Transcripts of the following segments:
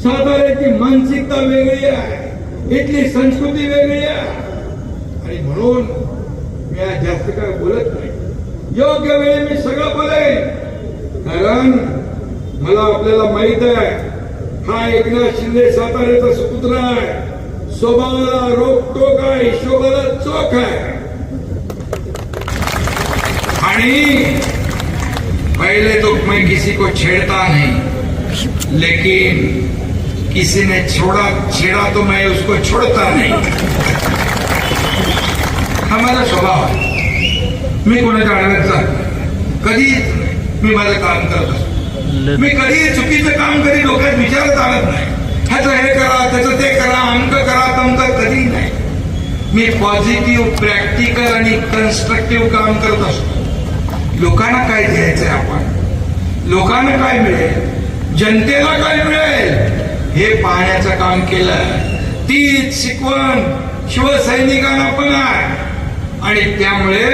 साताऱ्याची मानसिकता वेगळी आहे, इथली संस्कृती वेगळी आहे आणि म्हणून मी आज जास्त काय बोलत नाही. योग्य वेळी मी सगळं बोलेन, कारण मला आपल्याला माहित आहे हा एकनाथ शिंदे साताऱ्याचा सुपुत्र आहे. स्वभावाला रोकटोक आहे, हिशोबाला चोख आहे. आणि पहले तो मैं किसी को छेड़ता नहीं, लेकिन किसी ने छेड़ा तो मैं उसको छोड़ता नहीं. हा माझा स्वभाव आहे. मी कोणाच्या आडव्यात जात कधी मी माझं काम करत असतो. मी कधी चुकीचं काम कधी डोक्यात विचारत आणत नाही. ह्याचं हे करा, त्याचं ते करा, अमक करा, तमक कधी नाही. मी पॉझिटिव्ह, प्रॅक्टिकल आणि कन्स्ट्रक्टिव्ह काम करत असतो. लोकांना काय द्यायचंय, आपण लोकांना काय मिळेल, जनतेला काय मिळेल हे पाहण्याचं काम केलं. तीच शिकवण शिवसैनिकांना पण आहे. आणि त्यामुळे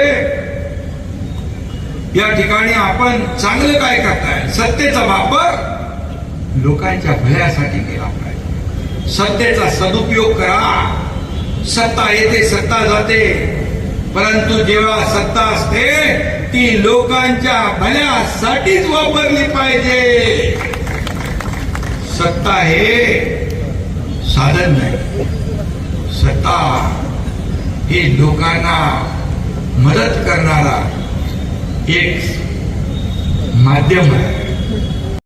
या ठिकाणी आपण चांगलं काय करताय, सत्तेचा वापर लोकांच्या भल्यासाठी केला पाहिजे. सत्तेचा सदुपयोग करा. सत्ता येते, सत्ता जाते, परंतु जेव्हा सत्ता असते ती लोकांच्या भल्यासाठीच वापरली पाहिजे. सत्ता हे साधन नाही, सत्ता हे लोकांना मदत करणारा एक माध्यम आहे.